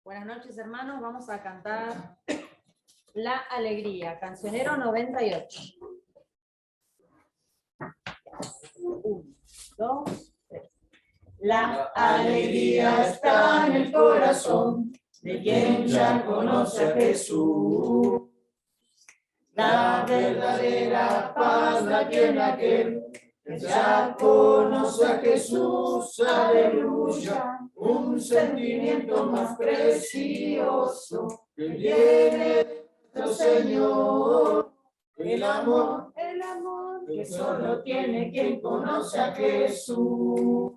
Buenas noches, hermanos. Vamos a cantar La Alegría, cancionero 98. 1, 2, 3. La alegría está en el corazón de quien ya conoce a Jesús. La verdadera paz la tiene aquel que ya conoce a Jesús. Aleluya. Un sentimiento más precioso que viene de nuestro Señor. El amor que solo tiene quien conoce a Jesús.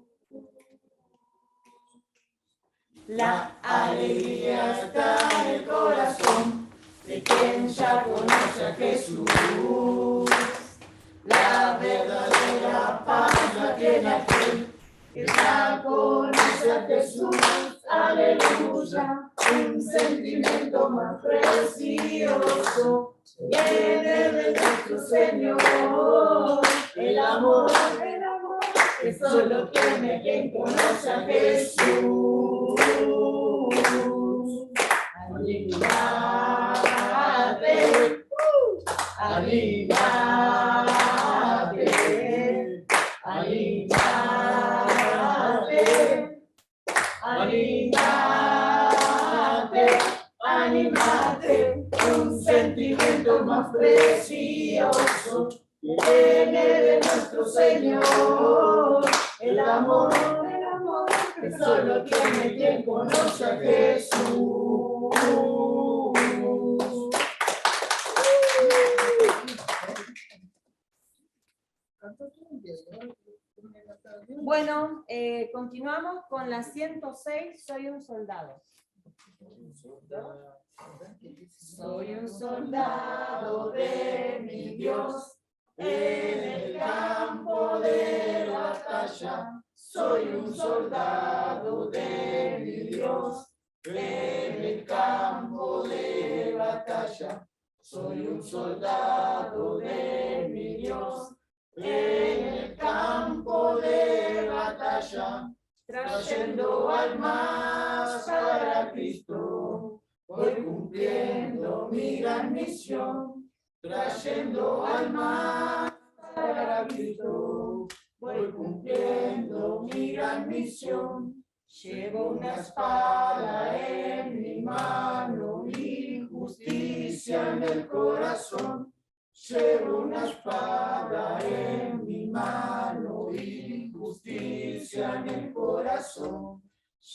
La alegría está en el corazón de quien ya conoce a Jesús. La verdadera paz la tiene aquel que ya conoce a Jesús. Aleluya. Un sentimiento más precioso viene de nuestro Señor. El amor que solo tiene quien conoce a Jesús. Avívate, avívate, avívate, avívate, anímate. Un sentimiento más precioso viene de nuestro Señor. El amor que solo tiene quien conoce a Jesús. Bueno, continuamos con la 106, Soy un soldado. Soy un soldado de mi Dios en el campo de batalla. Soy un soldado de mi Dios en el campo de batalla. Soy un soldado de mi Dios en el campo de batalla, trayendo almas para Cristo. Voy cumpliendo mi gran misión, trayendo almas para Cristo. Voy cumpliendo mi gran misión. Llevo una espada en mi mano y justicia en el corazón. Llevo una espada en mi mano y justicia en el corazón.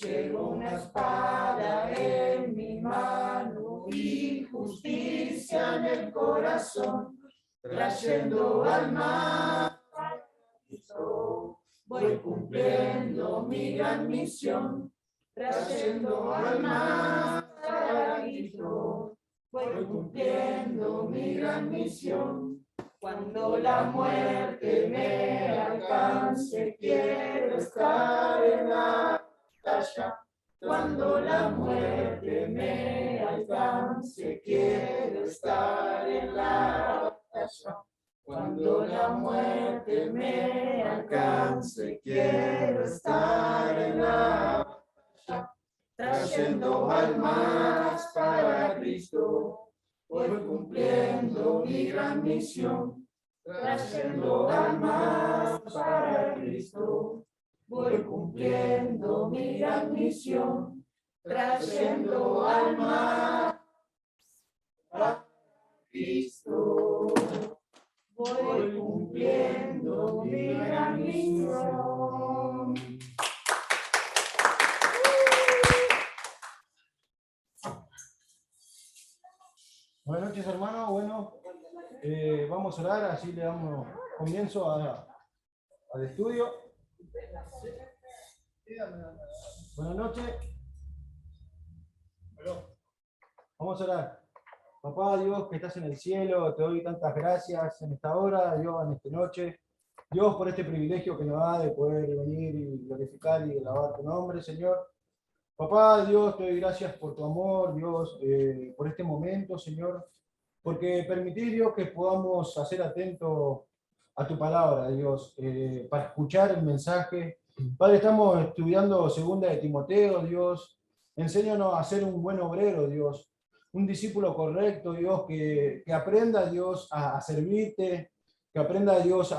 Llevo una espada en mi mano y justicia en el corazón, trayendo almas para Cristo. Voy cumpliendo mi gran misión, trayendo almas para Cristo. Voy cumpliendo mi gran misión. Cuando la muerte me alcance, quiero estar en la batalla. Cuando la muerte me alcance, quiero estar en la batalla. Cuando la muerte me alcance, quiero estar en la batalla. Trayendo almas para Cristo, voy cumpliendo mi gran misión. Trayendo almas para Cristo, voy cumpliendo mi gran misión. Trayendo almas para Cristo, voy cumpliendo mi gran misión. Buenas noches, hermano. Bueno, vamos a orar, así le damos comienzo al estudio. Buenas noches. Vamos a orar. Papá Dios que estás en el cielo, te doy tantas gracias en esta hora, Dios, en esta noche. Dios, por este privilegio que nos da de poder venir y glorificar y alabar tu nombre, Señor. Papá Dios, te doy gracias por tu amor, Dios, por este momento, Señor, porque permitís, Dios, que podamos hacer atentos a tu palabra, Dios, para escuchar el mensaje. Padre, estamos estudiando 2 de Timoteo, Dios, Enséñanos a ser un buen obrero, Dios, un discípulo correcto, Dios, que aprenda, Dios, a servirte, que aprenda, Dios,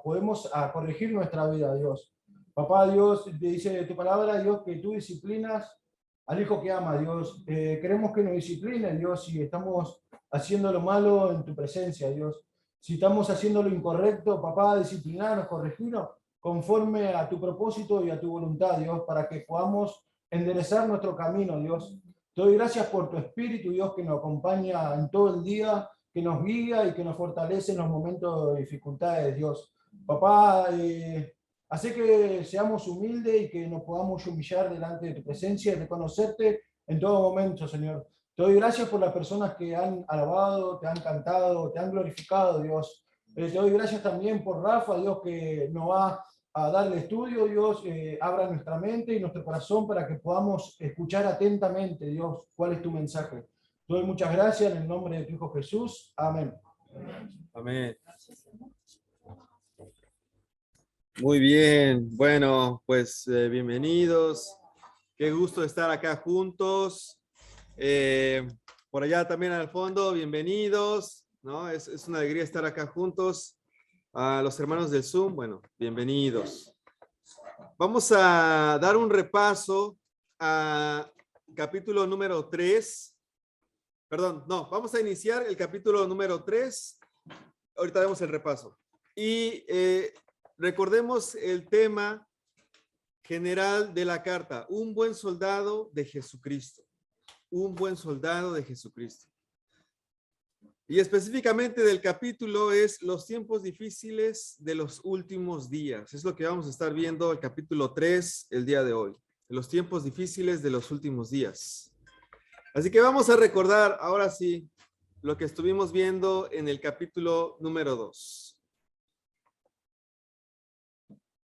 podemos a corregir nuestra vida, Dios. Papá, Dios, te dice tu palabra, Dios, que tú disciplinas al hijo que ama, Dios. Queremos que nos disciplines, Dios, si estamos haciendo lo malo en tu presencia, Dios. Si estamos haciendo lo incorrecto, papá, disciplinanos, corregirnos conforme a tu propósito y a tu voluntad, Dios, para que podamos enderezar nuestro camino, Dios. Te doy gracias por tu Espíritu, Dios, que nos acompaña en todo el día, que nos guía y que nos fortalece en los momentos de dificultades, Dios. Papá, hace que seamos humildes y que nos podamos humillar delante de tu presencia y reconocerte en todo momento, Señor. Te doy gracias por las personas que han alabado, te han cantado, te han glorificado, Dios. Te doy gracias también por Rafa, Dios, que nos va a darle estudio, Dios, abra nuestra mente y nuestro corazón para que podamos escuchar atentamente, Dios, cuál es tu mensaje. Te doy muchas gracias en el nombre de tu Hijo Jesús. Amén. Amén. Muy bien, bueno, pues bienvenidos. Qué gusto estar acá juntos. Por allá también al fondo, bienvenidos, ¿no? Es una alegría estar acá juntos. A los hermanos del Zoom, bueno, bienvenidos. Vamos a dar un repaso a capítulo número 3. Perdón, no, vamos a iniciar el capítulo número 3. Ahorita vemos el repaso. Y recordemos el tema general de la carta. Un buen soldado de Jesucristo. Un buen soldado de Jesucristo. Y específicamente del capítulo es los tiempos difíciles de los últimos días. Es lo que vamos a estar viendo el capítulo 3 el día de hoy. Los tiempos difíciles de los últimos días. Así que vamos a recordar ahora sí lo que estuvimos viendo en el capítulo número 2.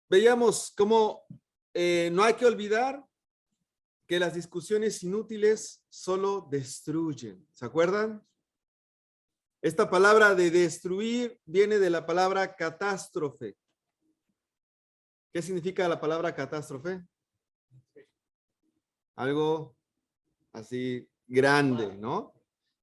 Veíamos cómo no hay que olvidar que las discusiones inútiles solo destruyen. ¿Se acuerdan? Esta palabra de destruir viene de la palabra catástrofe. ¿Qué significa la palabra catástrofe? Algo así grande, ¿no?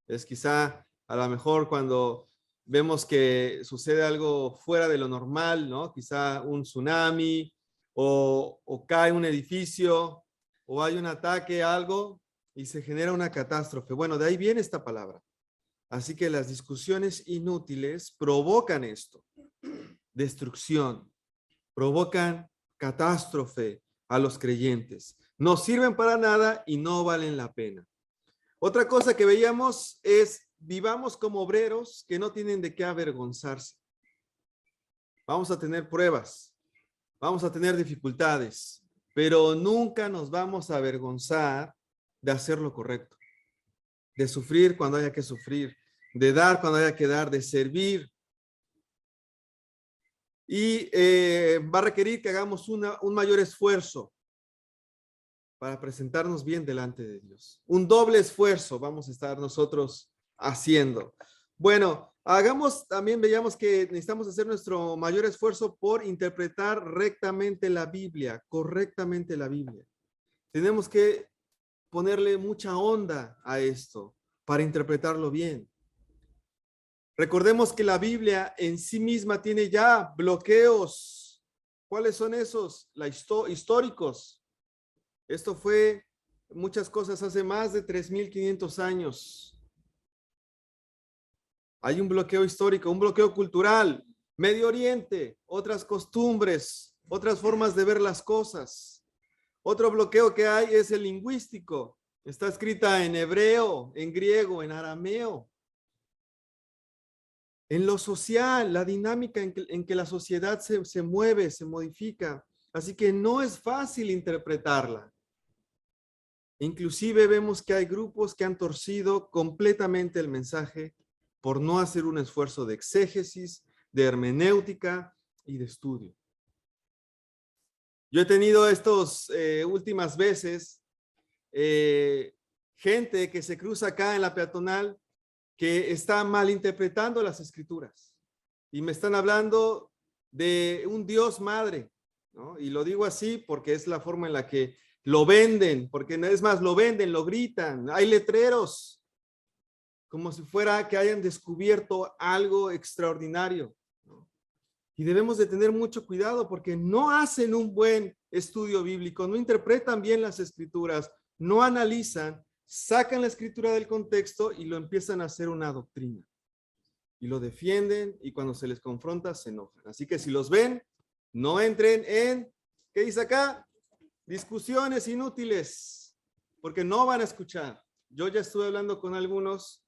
Es quizá a lo mejor cuando vemos que sucede algo fuera de lo normal, ¿no? Quizá un tsunami o cae un edificio o hay un ataque a algo y se genera una catástrofe. Bueno, de ahí viene esta palabra. Así que las discusiones inútiles provocan esto, destrucción, provocan catástrofe a los creyentes. No sirven para nada y no valen la pena. Otra cosa que veíamos es vivamos como obreros que no tienen de qué avergonzarse. Vamos a tener pruebas, vamos a tener dificultades, pero nunca nos vamos a avergonzar de hacer lo correcto. De sufrir cuando haya que sufrir, de dar cuando haya que dar, de servir. Y va a requerir que hagamos un mayor esfuerzo para presentarnos bien delante de Dios. Un doble esfuerzo vamos a estar nosotros haciendo. Bueno, veíamos que necesitamos hacer nuestro mayor esfuerzo por interpretar rectamente la Biblia, correctamente la Biblia. Tenemos que ponerle mucha onda a esto para interpretarlo bien. Recordemos que la Biblia en sí misma tiene ya bloqueos. ¿Cuáles son esos? Históricos. Esto fue muchas cosas hace más de 3,500 años. Hay un bloqueo histórico, un bloqueo cultural. Medio Oriente, otras costumbres, otras formas de ver las cosas. Otro bloqueo que hay es el lingüístico. Está escrita en hebreo, en griego, en arameo. En lo social, la dinámica en que la sociedad se mueve, se modifica. Así que no es fácil interpretarla. Inclusive vemos que hay grupos que han torcido completamente el mensaje por no hacer un esfuerzo de exégesis, de hermenéutica y de estudio. Yo he tenido estos últimas veces gente que se cruza acá en la peatonal que está malinterpretando las escrituras y me están hablando de un Dios madre, ¿no? Y lo digo así porque es la forma en la que lo venden, porque es más, lo venden, lo gritan, hay letreros, como si fuera que hayan descubierto algo extraordinario, ¿no? Y debemos de tener mucho cuidado porque no hacen un buen estudio bíblico, no interpretan bien las escrituras, no analizan, sacan la escritura del contexto y lo empiezan a hacer una doctrina. Y lo defienden y cuando se les confronta se enojan. Así que si los ven, no entren en, ¿qué dice acá? Discusiones inútiles, porque no van a escuchar. Yo ya estuve hablando con algunos,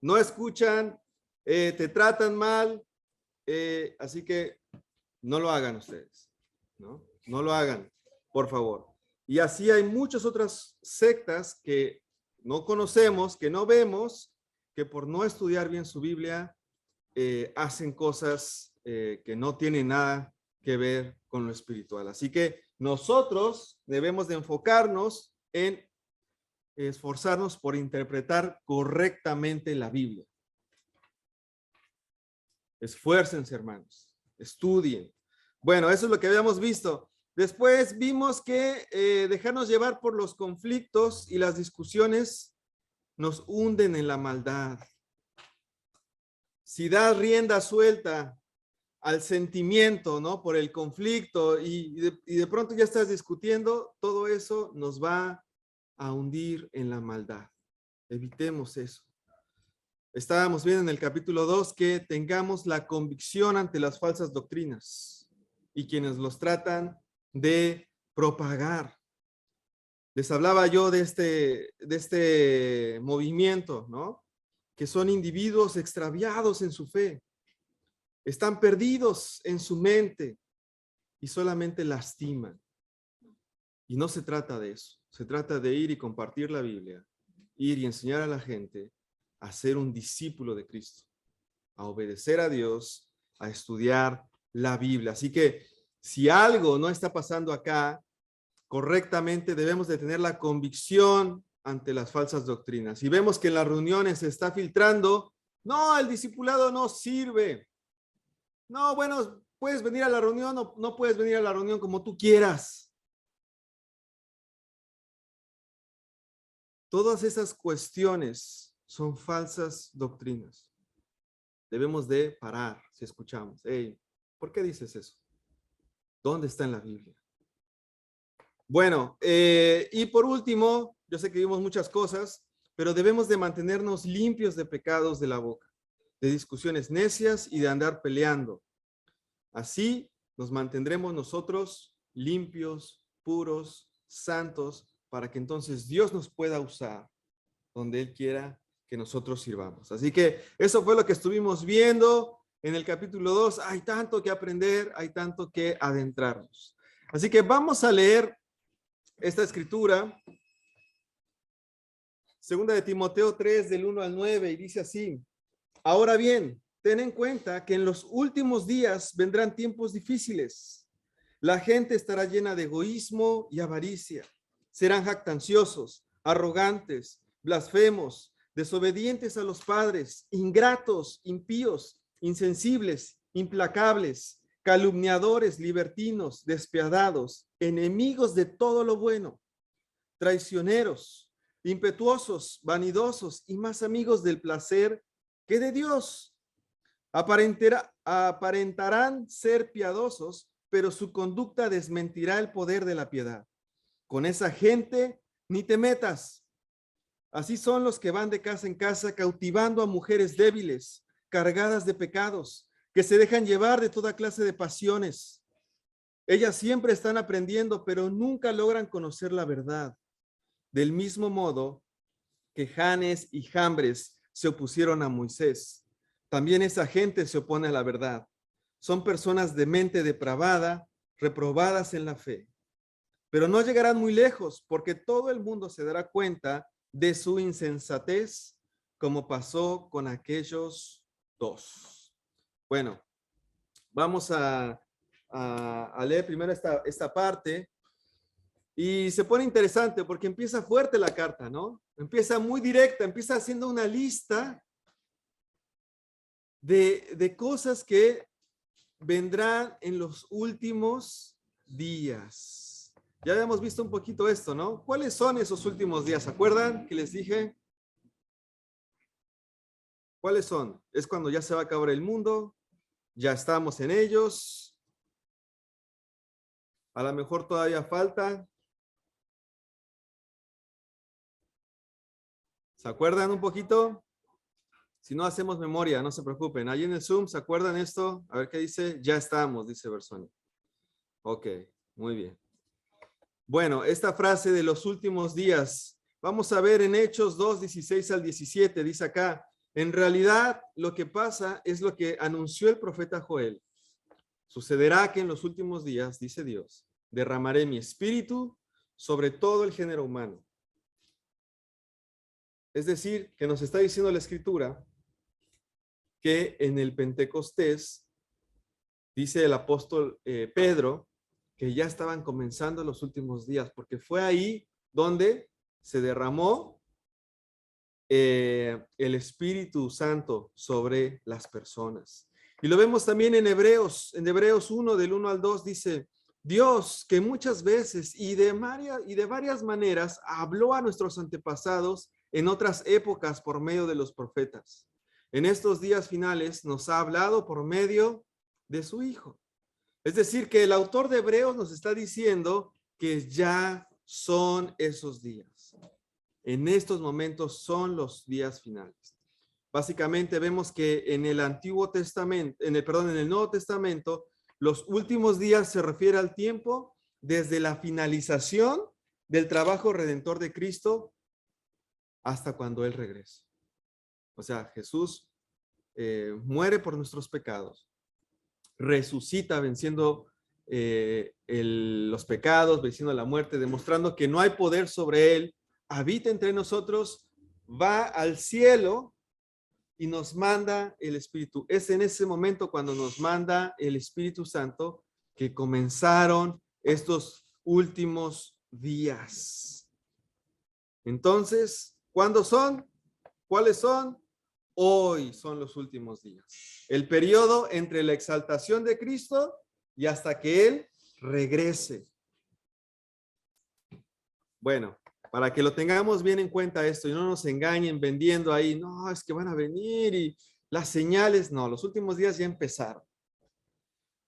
no escuchan, te tratan mal, así que no lo hagan ustedes, ¿no? No lo hagan, por favor. Y así hay muchas otras sectas que no conocemos, que no vemos, que por no estudiar bien su Biblia, hacen cosas que no tienen nada que ver con lo espiritual. Así que nosotros debemos de enfocarnos en esforzarnos por interpretar correctamente la Biblia. Esfuércense, hermanos. Estudien. Bueno, eso es lo que habíamos visto. Después vimos que dejarnos llevar por los conflictos y las discusiones nos hunden en la maldad. Si das rienda suelta al sentimiento, ¿no? Por el conflicto y de pronto ya estás discutiendo, todo eso nos va a hundir en la maldad. Evitemos eso. Estábamos viendo en el capítulo 2 que tengamos la convicción ante las falsas doctrinas y quienes los tratan de propagar. Les hablaba yo de este movimiento, ¿no? Que son individuos extraviados en su fe. Están perdidos en su mente y solamente lastiman. Y no se trata de eso. Se trata de ir y compartir la Biblia, ir y enseñar a la gente a ser un discípulo de Cristo, a obedecer a Dios, a estudiar la Biblia. Así que si algo no está pasando acá correctamente, debemos de tener la convicción ante las falsas doctrinas. Si vemos que en las reuniones se está filtrando, no, el discipulado no sirve. No, bueno, puedes venir a la reunión o no puedes venir a la reunión como tú quieras. Todas esas cuestiones son falsas doctrinas. Debemos de parar si escuchamos. Hey, ¿por qué dices eso? ¿Dónde está en la Biblia? Bueno, y por último, yo sé que vimos muchas cosas, pero debemos de mantenernos limpios de pecados de la boca, de discusiones necias y de andar peleando. Así nos mantendremos nosotros limpios, puros, santos, para que entonces Dios nos pueda usar donde Él quiera que nosotros sirvamos. Así que eso fue lo que estuvimos viendo en el capítulo 2. Hay tanto que aprender, hay tanto que adentrarnos. Así que vamos a leer esta escritura, 2 de Timoteo 3, del 1 al 9, y dice así: ahora bien, ten en cuenta que en los últimos días vendrán tiempos difíciles. La gente estará llena de egoísmo y avaricia. Serán jactanciosos, arrogantes, blasfemos, desobedientes a los padres, ingratos, impíos, insensibles, implacables, calumniadores, libertinos, despiadados, enemigos de todo lo bueno, traicioneros, impetuosos, vanidosos y más amigos del placer que de Dios. Aparentarán ser piadosos, pero su conducta desmentirá el poder de la piedad. Con esa gente ni te metas. Así son los que van de casa en casa cautivando a mujeres débiles, cargadas de pecados, que se dejan llevar de toda clase de pasiones. Ellas siempre están aprendiendo, pero nunca logran conocer la verdad. Del mismo modo que Janes y Jambres se opusieron a Moisés, también esa gente se opone a la verdad. Son personas de mente depravada, reprobadas en la fe. Pero no llegarán muy lejos, porque todo el mundo se dará cuenta de su insensatez, como pasó con aquellos dos. Bueno, vamos a leer primero esta parte. Y se pone interesante porque empieza fuerte la carta, ¿no? Empieza muy directa, empieza haciendo una lista de cosas que vendrán en los últimos días. Ya habíamos visto un poquito esto, ¿no? ¿Cuáles son esos últimos días? ¿Se acuerdan que les dije? ¿Cuáles son? Es cuando ya se va a acabar el mundo, ya estamos en ellos, a lo mejor todavía falta. ¿Se acuerdan un poquito? Si no hacemos memoria, no se preocupen. Ahí en el Zoom, ¿se acuerdan esto? A ver qué dice. Ya estamos, dice Bersoni. Ok, muy bien. Bueno, esta frase de los últimos días, vamos a ver en Hechos 2, 16 al 17, dice acá, en realidad lo que pasa es lo que anunció el profeta Joel. Sucederá que en los últimos días, dice Dios, derramaré mi espíritu sobre todo el género humano. Es decir, que nos está diciendo la Escritura que en el Pentecostés, dice el apóstol Pedro, que ya estaban comenzando los últimos días, porque fue ahí donde se derramó el Espíritu Santo sobre las personas. Y lo vemos también en Hebreos 1, del 1 al 2, dice, Dios que muchas veces y de varias maneras habló a nuestros antepasados en otras épocas por medio de los profetas. En estos días finales nos ha hablado por medio de su Hijo. Es decir, que el autor de Hebreos nos está diciendo que ya son esos días. En estos momentos son los días finales. Básicamente vemos que en el Antiguo Testamento, en el Nuevo Testamento, los últimos días se refiere al tiempo desde la finalización del trabajo redentor de Cristo hasta cuando Él regrese. O sea, Jesús muere por nuestros pecados, resucita venciendo los pecados, venciendo la muerte, demostrando que no hay poder sobre Él, habita entre nosotros, va al cielo y nos manda el Espíritu. Es en ese momento cuando nos manda el Espíritu Santo que comenzaron estos últimos días. Entonces, ¿cuándo son? ¿Cuáles son? Hoy son los últimos días. El periodo entre la exaltación de Cristo y hasta que Él regrese. Bueno, para que lo tengamos bien en cuenta esto y no nos engañen vendiendo ahí, no, es que van a venir y las señales, no, los últimos días ya empezaron.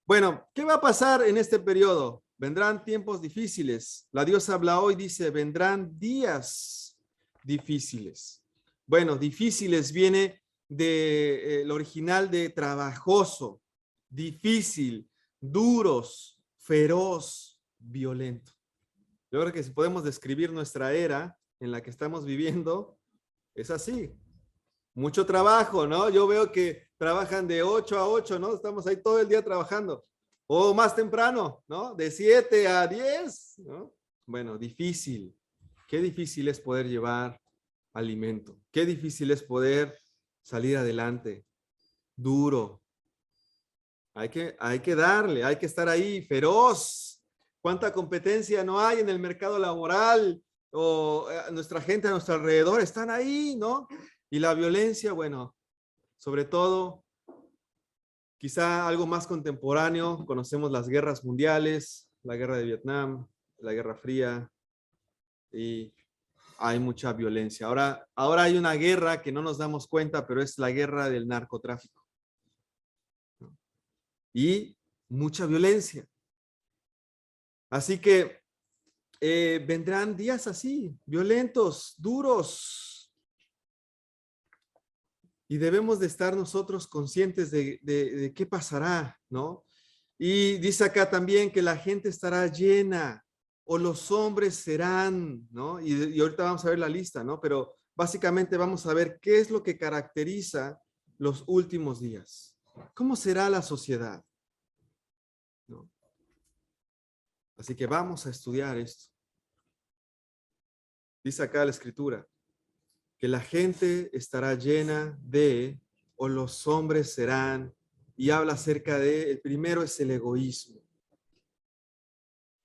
Bueno, ¿qué va a pasar en este periodo? Vendrán tiempos difíciles. La diosa habla hoy, dice, vendrán días difíciles. Bueno, difíciles viene del original de trabajoso, difícil, duros, feroz, violento. Yo creo que si podemos describir nuestra era en la que estamos viviendo, es así. Mucho trabajo, ¿no? Yo veo que trabajan de 8 a 8, ¿no? Estamos ahí todo el día trabajando. O más temprano, ¿no? De 7 a 10, ¿no? Bueno, difícil. Qué difícil es poder llevar alimento. Qué difícil es poder salir adelante. Duro. Hay que darle, hay que estar ahí, feroz. ¿Cuánta competencia no hay en el mercado laboral? O nuestra gente a nuestro alrededor están ahí, ¿no? Y la violencia, bueno, sobre todo, quizá algo más contemporáneo, conocemos las guerras mundiales, la guerra de Vietnam, la Guerra Fría, y hay mucha violencia. Ahora hay una guerra que no nos damos cuenta, pero es la guerra del narcotráfico. Y mucha violencia. Así que vendrán días así, violentos, duros. Y debemos de estar nosotros conscientes de qué pasará, ¿no? Y dice acá también que la gente estará llena o los hombres serán, ¿no? Y ahorita vamos a ver la lista, ¿no? Pero básicamente vamos a ver qué es lo que caracteriza los últimos días. ¿Cómo será la sociedad? ¿No? Así que vamos a estudiar esto. Dice acá la escritura, que la gente estará llena de, o los hombres serán, y habla acerca de, el primero es el egoísmo.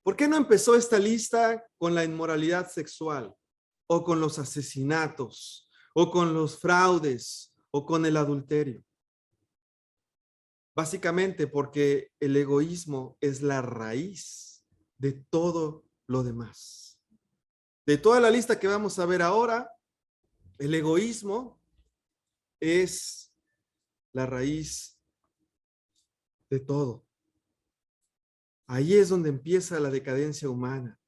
¿Por qué no empezó esta lista con la inmoralidad sexual, o con los asesinatos, o con los fraudes, o con el adulterio? Básicamente porque el egoísmo es la raíz de todo lo demás. De toda la lista que vamos a ver ahora, el egoísmo es la raíz de todo. Ahí es donde empieza la decadencia humana.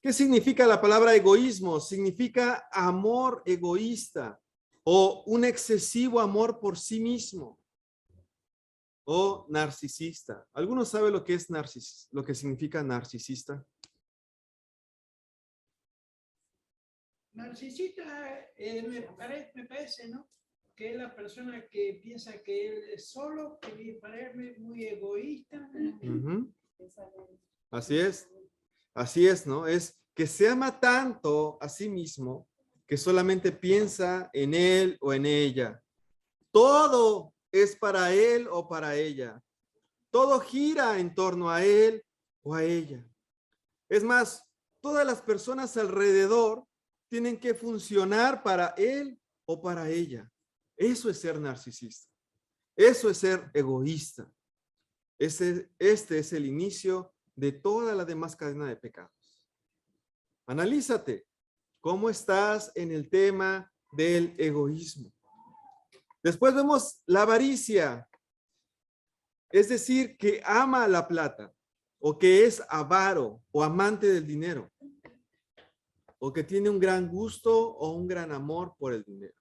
¿Qué significa la palabra egoísmo? Significa amor egoísta o un excesivo amor por sí mismo o narcisista. ¿Alguno sabe lo que es lo que significa narcisista? Narcisista me parece, ¿no? Que es la persona que piensa que él es solo, que parece muy egoísta. Uh-huh. Así es, ¿no? Es que se ama tanto a sí mismo que solamente piensa en él o en ella. Todo es para él o para ella. Todo gira en torno a él o a ella. Es más, todas las personas alrededor tienen que funcionar para él o para ella. Eso es ser narcisista. Eso es ser egoísta. Este es el inicio de toda la demás cadena de pecados. Analízate. ¿Cómo estás en el tema del egoísmo? Después vemos la avaricia. Es decir, que ama la plata o que es avaro o amante del dinero o que tiene un gran gusto o un gran amor por el dinero.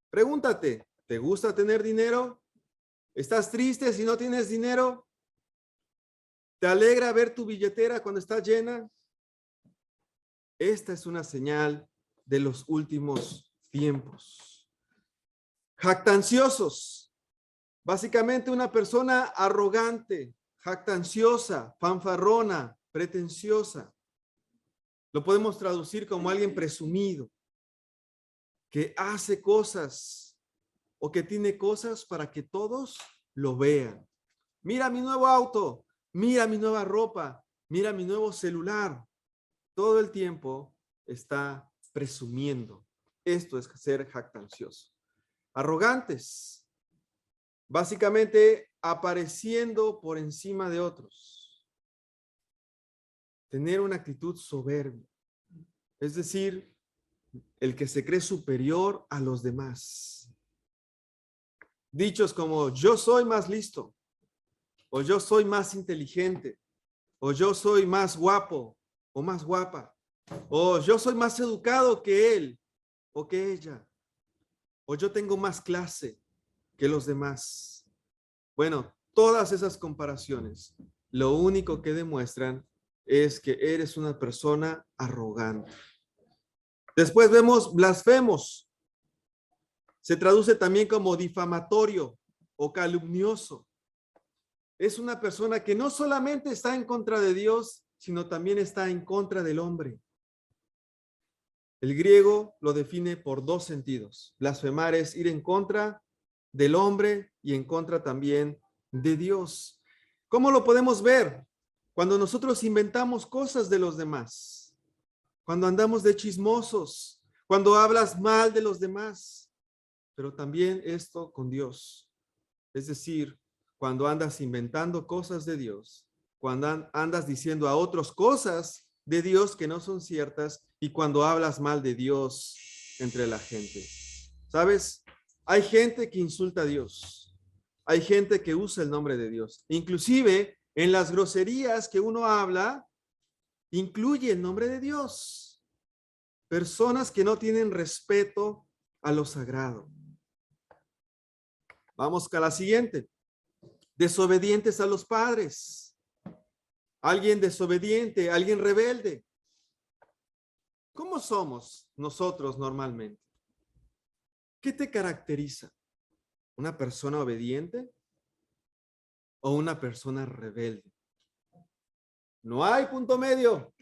Pregúntate, ¿te gusta tener dinero? ¿Estás triste si no tienes dinero? ¿Te alegra ver tu billetera cuando está llena? Esta es una señal de los últimos tiempos. Jactanciosos. Básicamente una persona arrogante, jactanciosa, fanfarrona, pretenciosa. Lo podemos traducir como alguien presumido, que hace cosas o que tiene cosas para que todos lo vean. Mira mi nuevo auto, mira mi nueva ropa, mira mi nuevo celular. Todo el tiempo está presumiendo. Esto es ser jactancioso. Arrogantes. Básicamente apareciendo por encima de otros. Tener una actitud soberbia. Es decir, el que se cree superior a los demás. Dichos como yo soy más listo, o yo soy más inteligente, o yo soy más guapo o más guapa, o yo soy más educado que él o que ella, o yo tengo más clase que los demás. Bueno, todas esas comparaciones, lo único que demuestran es que eres una persona arrogante. Después vemos blasfemos. Se traduce también como difamatorio o calumnioso. Es una persona que no solamente está en contra de Dios, sino también está en contra del hombre. El griego lo define por dos sentidos. Blasfemar es ir en contra del hombre y en contra también de Dios. ¿Cómo lo podemos ver? Cuando nosotros inventamos cosas de los demás, cuando andamos de chismosos, cuando hablas mal de los demás, pero también esto con Dios. Es decir, cuando andas inventando cosas de Dios, cuando andas diciendo a otros cosas de Dios que no son ciertas y cuando hablas mal de Dios entre la gente. ¿Sabes? Hay gente que insulta a Dios. Hay gente que usa el nombre de Dios. Inclusive en las groserías que uno habla, incluye el nombre de Dios. Personas que no tienen respeto a lo sagrado. Vamos a la siguiente. Desobedientes a los padres. Alguien desobediente, alguien rebelde. ¿Cómo somos nosotros normalmente? ¿Qué te caracteriza? ¿Una persona obediente o una persona rebelde? No hay punto medio.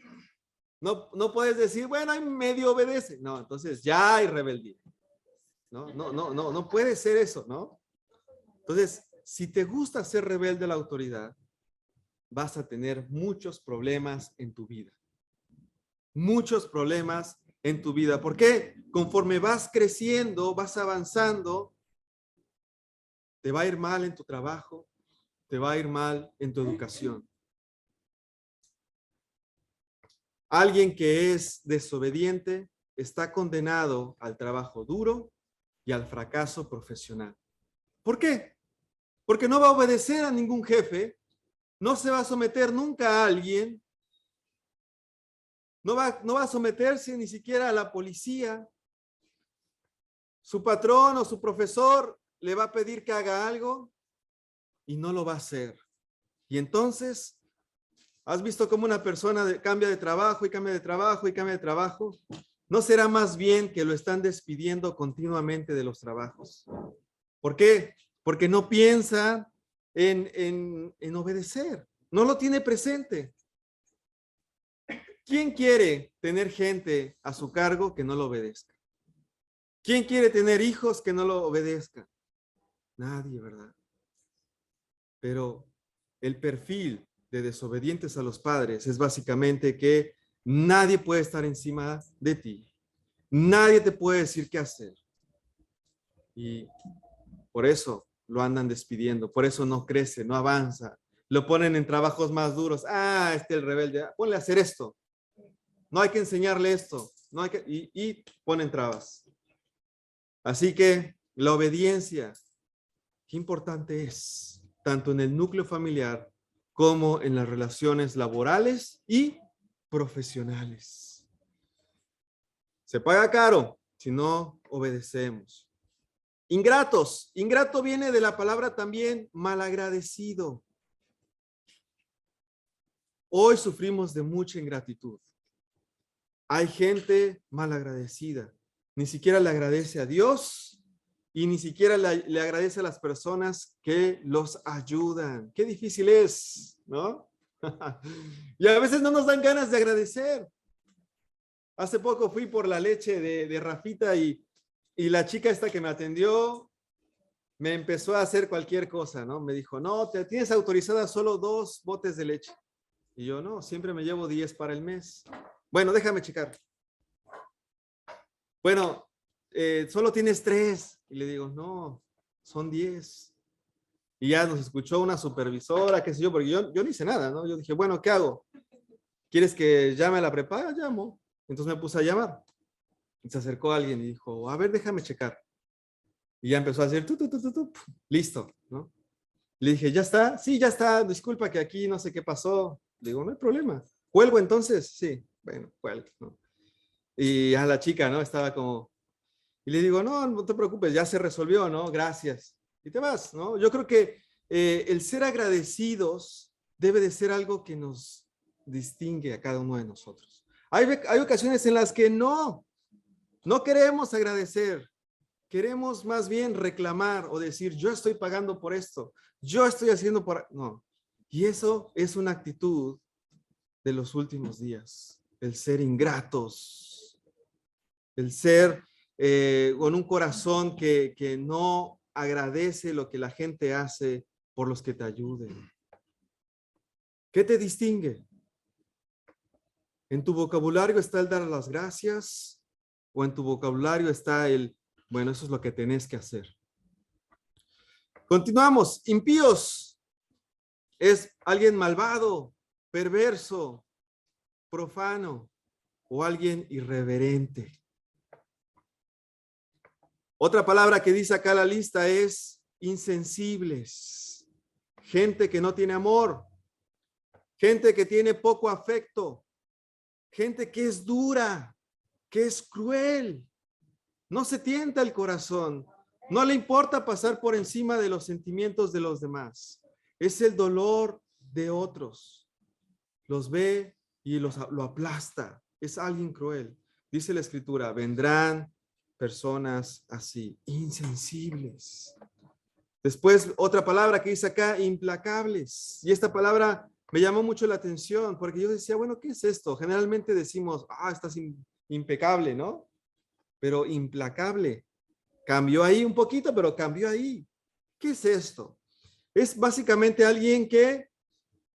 No puedes decir, bueno, hay medio obedece. No, entonces ya hay rebeldía. No puede ser eso, ¿no? Entonces, si te gusta ser rebelde a la autoridad, vas a tener muchos problemas en tu vida. Muchos problemas en tu vida. ¿Por qué? Conforme vas creciendo, vas avanzando, te va a ir mal en tu trabajo, te va a ir mal en tu educación. Alguien que es desobediente está condenado al trabajo duro y al fracaso profesional. ¿Por qué? Porque no va a obedecer a ningún jefe, no se va a someter nunca a alguien, no va a someterse ni siquiera a la policía. Su patrón o su profesor le va a pedir que haga algo y no lo va a hacer. Y entonces, ¿has visto cómo una persona cambia de trabajo y cambia de trabajo y cambia de trabajo? ¿No será más bien que lo están despidiendo continuamente de los trabajos? ¿Por qué? Porque no piensa en obedecer. No lo tiene presente. ¿Quién quiere tener gente a su cargo que no lo obedezca? ¿Quién quiere tener hijos que no lo obedezcan? Nadie, ¿verdad? Pero el perfil de desobedientes a los padres es básicamente que nadie puede estar encima de ti. Nadie te puede decir qué hacer. Y por eso lo andan despidiendo, por eso no crece, no avanza. Lo ponen en trabajos más duros. Ah, el rebelde, ponle a hacer esto. No hay que enseñarle esto. No hay que, y ponen trabas. Así que la obediencia, qué importante es, tanto en el núcleo familiar como en las relaciones laborales y profesionales. Se paga caro si no obedecemos. Ingratos. Ingrato viene de la palabra también malagradecido. Hoy sufrimos de mucha ingratitud. Hay gente malagradecida. Ni siquiera le agradece a Dios y ni siquiera le agradece a las personas que los ayudan. Qué difícil es, ¿no? Y a veces no nos dan ganas de agradecer. Hace poco fui por la leche de Rafita y la chica esta que me atendió me empezó a hacer cualquier cosa, ¿no? Me dijo, no, te tienes autorizada solo 2 botes de leche. Y yo, no, siempre me llevo 10 para el mes. Bueno, déjame checar. Bueno, solo tienes 3. Y le digo, no, son 10. Y ya nos escuchó una supervisora, qué sé yo, porque yo no hice nada, ¿no? Yo dije, bueno, ¿qué hago? ¿Quieres que llame a la prepaga? Llamo. Entonces me puse a llamar. Y se acercó alguien y dijo, a ver, déjame checar. Y ya empezó a hacer, listo, ¿no? Le dije, ¿ya está? Sí, ya está. Disculpa que aquí no sé qué pasó. Le digo, no hay problema. ¿Cuelgo entonces? Sí, bueno, cuelgo, ¿no? Y a la chica, ¿no? Estaba como, y le digo, no, no te preocupes, ya se resolvió, ¿no? Gracias. Y te vas, ¿no? Yo creo que el ser agradecidos debe de ser algo que nos distingue a cada uno de nosotros. Hay ocasiones en las que no queremos agradecer. Queremos más bien reclamar o decir, yo estoy pagando por esto, yo estoy haciendo por... No. Y eso es una actitud de los últimos días, el ser ingratos, el ser con un corazón que no agradece lo que la gente hace por los que te ayuden. ¿Qué te distingue? ¿En tu vocabulario está el dar las gracias? ¿O en tu vocabulario está el, bueno, eso es lo que tenés que hacer? Continuamos. Impíos es alguien malvado, perverso, profano o alguien irreverente. Otra palabra que dice acá la lista es insensibles. Gente que no tiene amor. Gente que tiene poco afecto. Gente que es dura, que es cruel. No se tienta el corazón. No le importa pasar por encima de los sentimientos de los demás. Es el dolor de otros. Los ve y lo aplasta. Es alguien cruel. Dice la Escritura, vendrán personas así, insensibles. Después, otra palabra que dice acá, implacables. Y esta palabra me llamó mucho la atención porque yo decía, bueno, ¿qué es esto? Generalmente decimos, estás impecable, ¿no? Pero implacable. Cambió ahí un poquito, pero cambió ahí. ¿Qué es esto? Es básicamente alguien que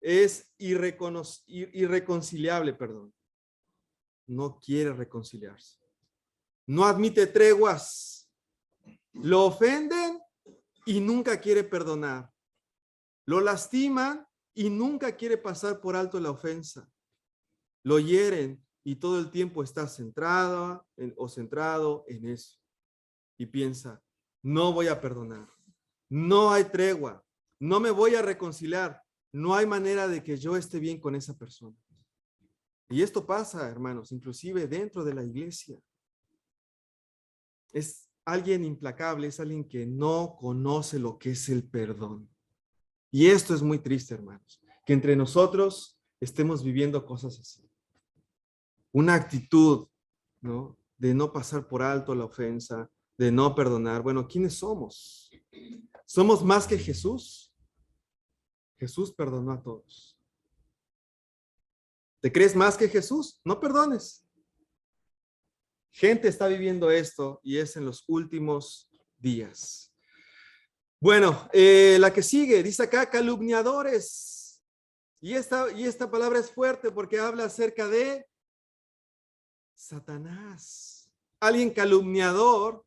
es irreconciliable, perdón. No quiere reconciliarse. No admite treguas. Lo ofenden y nunca quiere perdonar. Lo lastiman y nunca quiere pasar por alto la ofensa. Lo hieren y todo el tiempo está centrado en eso. Y piensa, no voy a perdonar, no hay tregua, no me voy a reconciliar, no hay manera de que yo esté bien con esa persona. Y esto pasa, hermanos, inclusive dentro de la iglesia. Es alguien implacable, es alguien que no conoce lo que es el perdón. Y esto es muy triste, hermanos, que entre nosotros estemos viviendo cosas así. Una actitud, ¿no?, de no pasar por alto la ofensa, de no perdonar. Bueno, ¿quiénes somos? ¿Somos más que Jesús? Jesús perdonó a todos. ¿Te crees más que Jesús? No perdones. Gente está viviendo esto y es en los últimos días. Bueno, la que sigue, dice acá, calumniadores. Y esta palabra es fuerte porque habla acerca de Satanás. Alguien calumniador,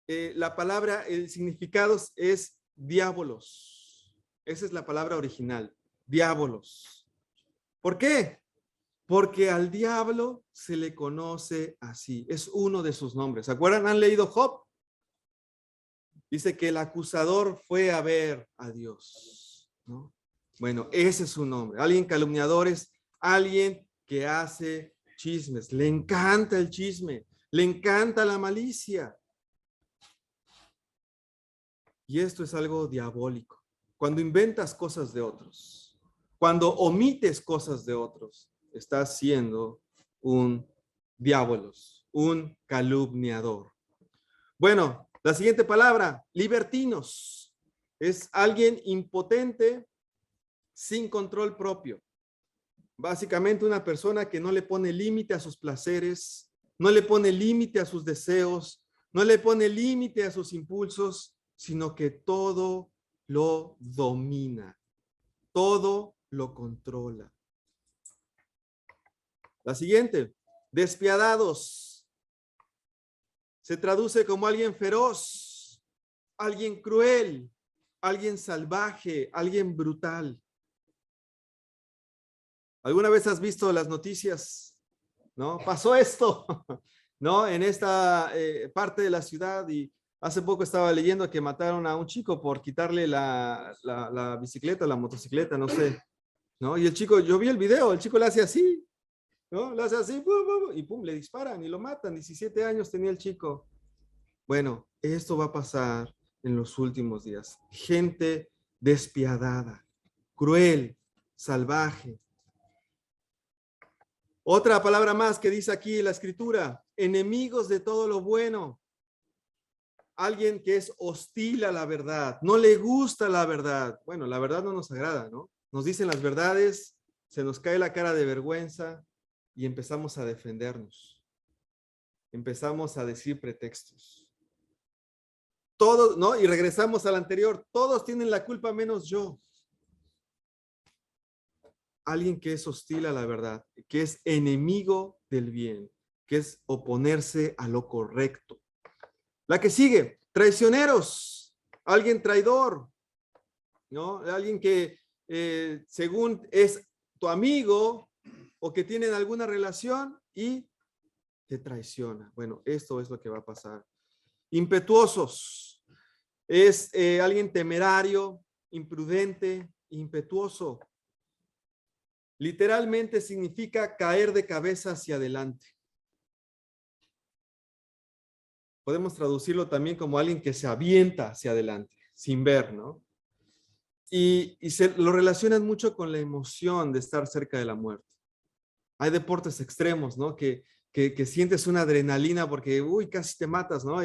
la palabra, el significado es diabolos. Esa es la palabra original, diabolos. ¿Por qué? Porque al diablo se le conoce así. Es uno de sus nombres. ¿Se acuerdan? ¿Han leído Job? Dice que el acusador fue a ver a Dios, ¿no? Bueno, ese es su nombre. Alguien calumniador es alguien que hace chismes. Le encanta el chisme. Le encanta la malicia. Y esto es algo diabólico. Cuando inventas cosas de otros, cuando omites cosas de otros, estás siendo un diabolos, un calumniador. Bueno, la siguiente palabra, libertinos. Es alguien impotente, sin control propio. Básicamente una persona que no le pone límite a sus placeres, no le pone límite a sus deseos, no le pone límite a sus impulsos, sino que todo lo domina, todo lo controla. La siguiente, despiadados. Se traduce como alguien feroz, alguien cruel, alguien salvaje, alguien brutal. ¿Alguna vez has visto las noticias? ¿No? Pasó esto, ¿no? En esta parte de la ciudad, y hace poco estaba leyendo que mataron a un chico por quitarle la bicicleta, la motocicleta, no sé, ¿no? Y el chico, yo vi el video, el chico le hace así, ¿no? Le hace así, y pum, le disparan y lo matan. 17 años tenía el chico. Bueno, esto va a pasar en los últimos días. Gente despiadada, cruel, salvaje. Otra palabra más que dice aquí la escritura, enemigos de todo lo bueno. Alguien que es hostil a la verdad, no le gusta la verdad. Bueno, la verdad no nos agrada, ¿no? Nos dicen las verdades, se nos cae la cara de vergüenza y empezamos a defendernos. Empezamos a decir pretextos. Todos, ¿no? Y regresamos al anterior, todos tienen la culpa menos yo. Alguien que es hostil a la verdad, que es enemigo del bien, que es oponerse a lo correcto. La que sigue, traicioneros, alguien traidor, ¿no? Alguien que según es tu amigo o que tienen alguna relación y te traiciona. Bueno, esto es lo que va a pasar. Impetuosos, es alguien temerario, imprudente, impetuoso. Literalmente significa caer de cabeza hacia adelante. Podemos traducirlo también como alguien que se avienta hacia adelante, sin ver, ¿no? Y lo relacionan mucho con la emoción de estar cerca de la muerte. Hay deportes extremos, ¿no? Que sientes una adrenalina porque, uy, casi te matas, ¿no?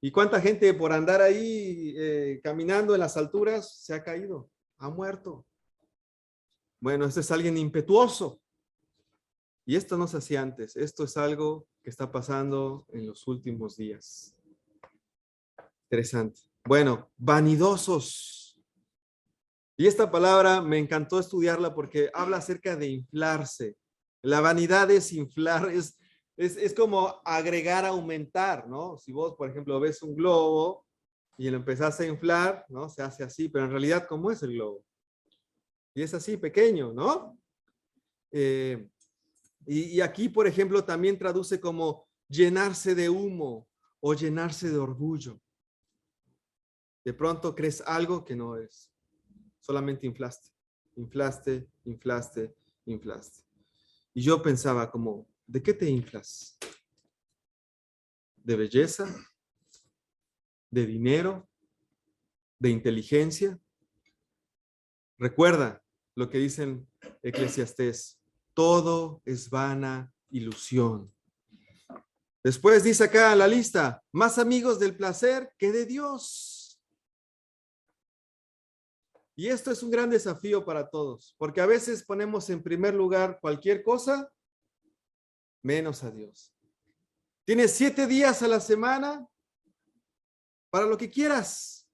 Y cuánta gente por andar ahí caminando en las alturas se ha caído, ha muerto. Bueno, este es alguien impetuoso. Y esto no se hacía antes. Esto es algo que está pasando en los últimos días. Interesante. Bueno, vanidosos. Y esta palabra me encantó estudiarla porque habla acerca de inflarse. La vanidad es inflar, es como agregar, aumentar, ¿no? Si vos, por ejemplo, ves un globo y lo empezás a inflar, ¿no? Se hace así, pero en realidad, ¿cómo es el globo? Y es así, pequeño, ¿no? Y aquí, por ejemplo, también traduce como llenarse de humo o llenarse de orgullo. De pronto crees algo que no es. Solamente inflaste, inflaste, inflaste, inflaste. Y yo pensaba como, ¿de qué te inflas? ¿De belleza? ¿De dinero? ¿De inteligencia? Recuerda lo que dicen Eclesiastés, todo es vana ilusión. Después dice acá en la lista, más amigos del placer que de Dios. Y esto es un gran desafío para todos, porque a veces ponemos en primer lugar cualquier cosa, menos a Dios. Tienes 7 días a la semana para lo que quieras.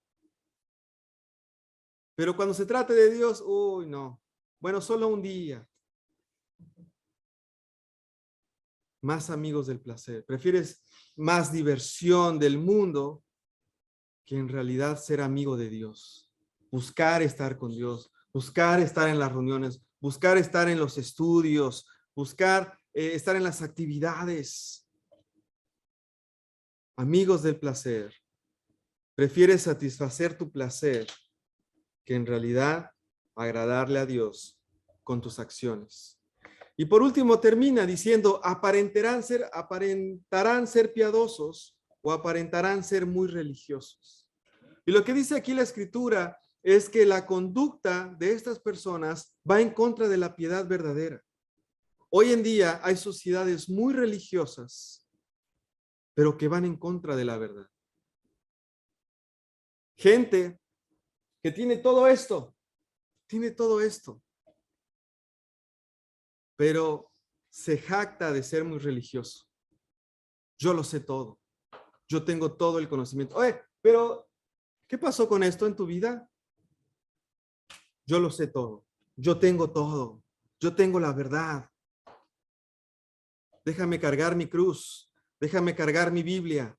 Pero cuando se trate de Dios, uy, no. Bueno, solo un día. Más amigos del placer. Prefieres más diversión del mundo que en realidad ser amigo de Dios. Buscar estar con Dios, buscar estar en las reuniones, buscar estar en los estudios, buscar estar en las actividades. Amigos del placer. Prefieres satisfacer tu placer que en realidad agradarle a Dios con tus acciones. Y por último termina diciendo, aparentarán ser piadosos o aparentarán ser muy religiosos. Y lo que dice aquí la Escritura es que la conducta de estas personas va en contra de la piedad verdadera. Hoy en día hay sociedades muy religiosas, pero que van en contra de la verdad. Gente que tiene todo esto, pero se jacta de ser muy religioso. Yo lo sé todo. Yo tengo todo el conocimiento. Oye, pero ¿qué pasó con esto en tu vida? Yo lo sé todo. Yo tengo todo. Yo tengo la verdad. Déjame cargar mi cruz. Déjame cargar mi Biblia.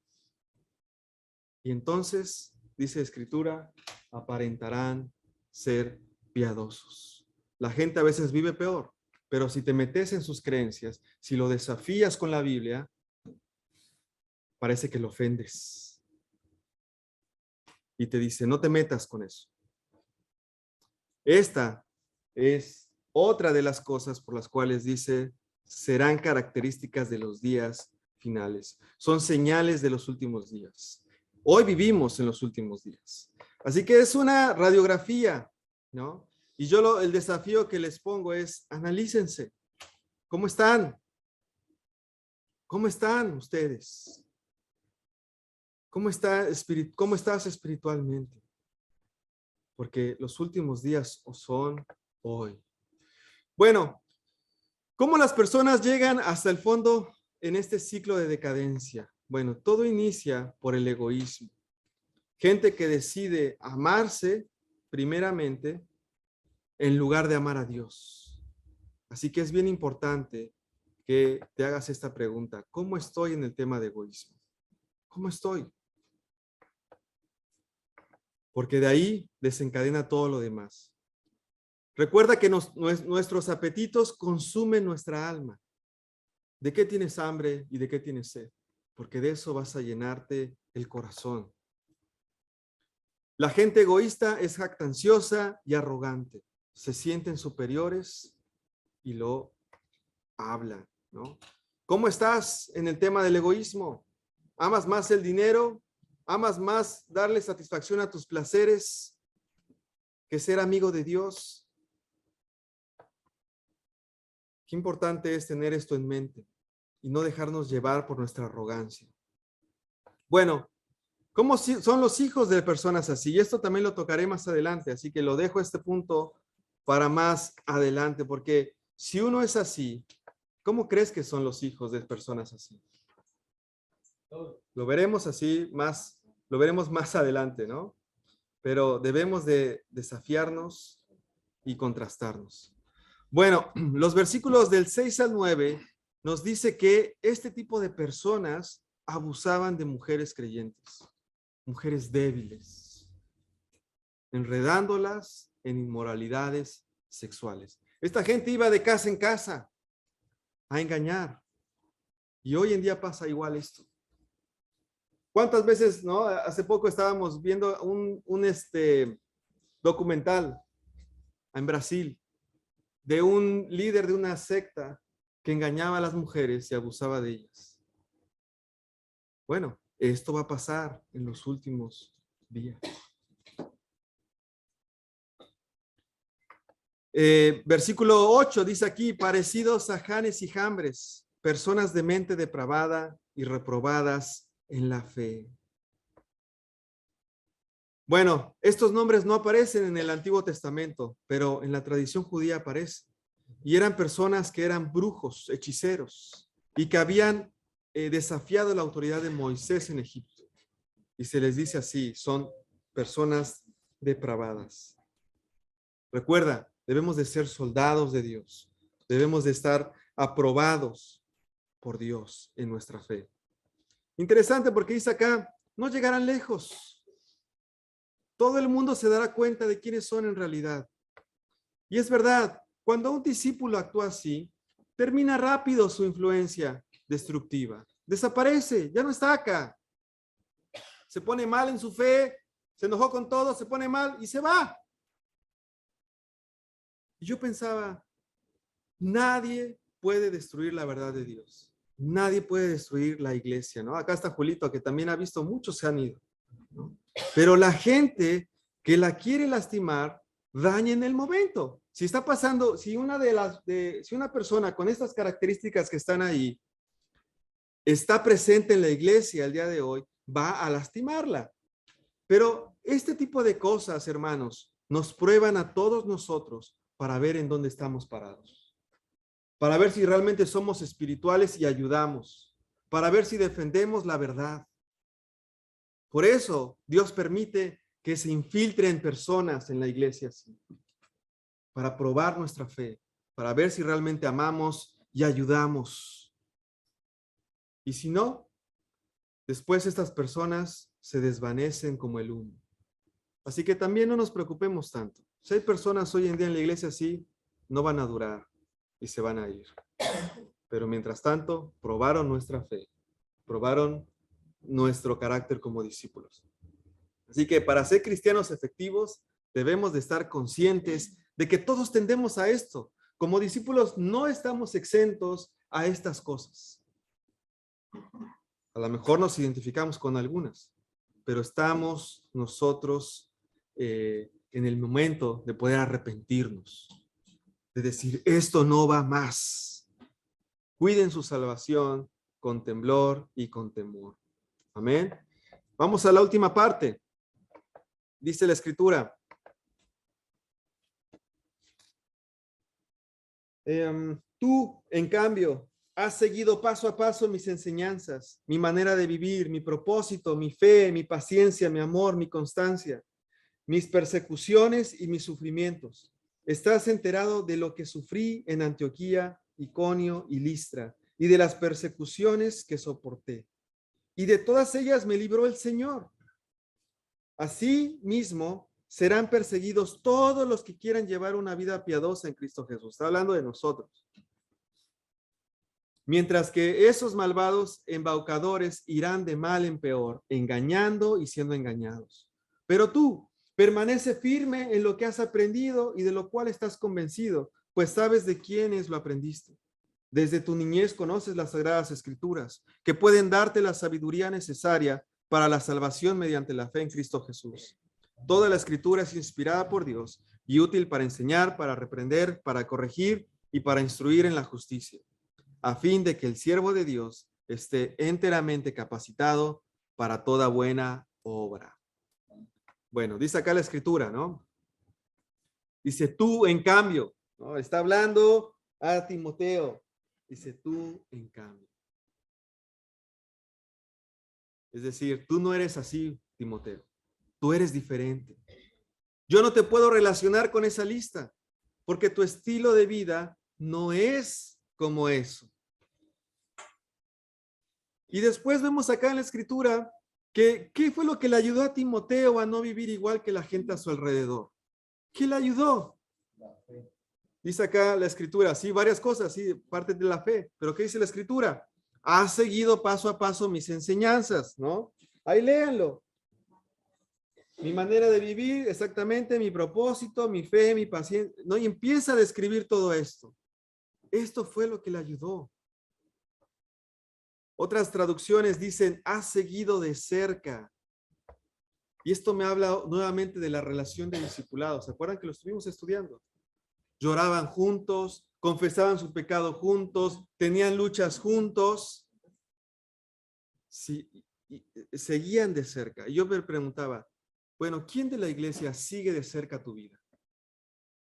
Y entonces, dice Escritura, aparentarán ser piadosos. La gente a veces vive peor, pero si te metes en sus creencias, si lo desafías con la Biblia, parece que lo ofendes. Y te dice, no te metas con eso. Esta es otra de las cosas por las cuales dice, serán características de los días finales. Son señales de los últimos días. Hoy vivimos en los últimos días. Así que es una radiografía, ¿no? Y yo el desafío que les pongo es, analícense. ¿Cómo están? ¿Cómo están ustedes? ¿Cómo estás espiritualmente? Porque los últimos días son hoy. Bueno, ¿cómo las personas llegan hasta el fondo en este ciclo de decadencia? Bueno, todo inicia por el egoísmo. Gente que decide amarse primeramente en lugar de amar a Dios. Así que es bien importante que te hagas esta pregunta. ¿Cómo estoy en el tema de egoísmo? ¿Cómo estoy? Porque de ahí desencadena todo lo demás. Recuerda que nuestros apetitos consumen nuestra alma. ¿De qué tienes hambre y de qué tienes sed? Porque de eso vas a llenarte el corazón. La gente egoísta es jactanciosa y arrogante. Se sienten superiores y lo hablan, ¿no? ¿Cómo estás en el tema del egoísmo? ¿Amas más el dinero? ¿Amas más darle satisfacción a tus placeres que ser amigo de Dios? Qué importante es tener esto en mente y no dejarnos llevar por nuestra arrogancia. Bueno, ¿cómo son los hijos de personas así? Y esto también lo tocaré más adelante, así que lo dejo este punto para más adelante, porque si uno es así, ¿cómo crees que son los hijos de personas así? Lo veremos así lo veremos más adelante, ¿no? Pero debemos de desafiarnos y contrastarnos. Bueno, los versículos del 6 al 9 nos dice que este tipo de personas abusaban de mujeres creyentes, mujeres débiles, enredándolas en inmoralidades sexuales. Esta gente iba de casa en casa, a engañar. Y hoy en día pasa igual esto. ¿Cuántas veces, no? Hace poco estábamos viendo un documental en Brasil de un líder de una secta que engañaba a las mujeres y abusaba de ellas. Bueno, esto va a pasar en los últimos días. Versículo 8 dice aquí, parecidos a Janes y Jambres, personas de mente depravada y reprobadas en la fe. Bueno, estos nombres no aparecen en el Antiguo Testamento, pero en la tradición judía aparecen. Y eran personas que eran brujos, hechiceros, y que habían desafiado la autoridad de Moisés en Egipto. Y se les dice así, son personas depravadas. Recuerda, debemos de ser soldados de Dios. Debemos de estar aprobados por Dios en nuestra fe. Interesante porque dice acá, no llegarán lejos. Todo el mundo se dará cuenta de quiénes son en realidad. Y es verdad, cuando un discípulo actúa así, termina rápido su influencia destructiva. Desaparece, ya no está acá. Se pone mal en su fe, se enojó con todo, se pone mal y se va. Y yo pensaba, nadie puede destruir la verdad de Dios. Nadie puede destruir la iglesia, ¿no? Acá está Julito, que también ha visto muchos se han ido, ¿no? Pero la gente que la quiere lastimar, daña en el momento. Si está pasando, si una persona con estas características que están ahí está presente en la iglesia el día de hoy, va a lastimarla. Pero este tipo de cosas, hermanos, nos prueban a todos nosotros para ver en dónde estamos parados. Para ver si realmente somos espirituales y ayudamos. Para ver si defendemos la verdad. Por eso Dios permite que se infiltren personas en la iglesia así, para probar nuestra fe, para ver si realmente amamos y ayudamos. Y si no, después estas personas se desvanecen como el humo. Así que también no nos preocupemos tanto. Si hay personas hoy en día en la iglesia así, no van a durar y se van a ir. Pero mientras tanto, probaron nuestra fe, probaron nuestro carácter como discípulos. Así que para ser cristianos efectivos, debemos de estar conscientes de que todos tendemos a esto. Como discípulos no estamos exentos a estas cosas. A lo mejor nos identificamos con algunas, pero estamos nosotros en el momento de poder arrepentirnos, de decir, esto no va más. Cuiden su salvación con temblor y con temor. Amén. Vamos a la última parte. Dice la Escritura. Tú, en cambio, has seguido paso a paso mis enseñanzas, mi manera de vivir, mi propósito, mi fe, mi paciencia, mi amor, mi constancia, mis persecuciones y mis sufrimientos. Estás enterado de lo que sufrí en Antioquía, Iconio y Listra, y de las persecuciones que soporté. Y de todas ellas me libró el Señor. Así mismo serán perseguidos todos los que quieran llevar una vida piadosa en Cristo Jesús. Está hablando de nosotros. Mientras que esos malvados embaucadores irán de mal en peor, engañando y siendo engañados. Pero tú, permanece firme en lo que has aprendido y de lo cual estás convencido, pues sabes de quiénes lo aprendiste. Desde tu niñez conoces las Sagradas Escrituras, que pueden darte la sabiduría necesaria para la salvación mediante la fe en Cristo Jesús. Toda la Escritura es inspirada por Dios y útil para enseñar, para reprender, para corregir y para instruir en la justicia, a fin de que el siervo de Dios esté enteramente capacitado para toda buena obra. Bueno, dice acá la Escritura, ¿no? Dice tú, en cambio, ¿no? Está hablando a Timoteo. Dice tú, en cambio. Es decir, tú no eres así, Timoteo. Tú eres diferente. Yo no te puedo relacionar con esa lista, porque tu estilo de vida no es como eso. Y después vemos acá en la Escritura que ¿qué fue lo que le ayudó a Timoteo a no vivir igual que la gente a su alrededor? ¿Qué le ayudó? Dice acá la escritura, sí, varias cosas, sí, parte de la fe, pero ¿qué dice la escritura? Has seguido paso a paso mis enseñanzas, ¿no? Ahí léanlo. Mi manera de vivir, exactamente, mi propósito, mi fe, mi paciencia, ¿no? Y empieza a describir todo esto. Esto fue lo que le ayudó. Otras traducciones dicen, has seguido de cerca. Y esto me habla nuevamente de la relación de discipulados. ¿Se acuerdan que lo estuvimos estudiando? Lloraban juntos, confesaban su pecado juntos, tenían luchas juntos. Sí, y seguían de cerca. Y yo me preguntaba, bueno, ¿quién de la iglesia sigue de cerca tu vida?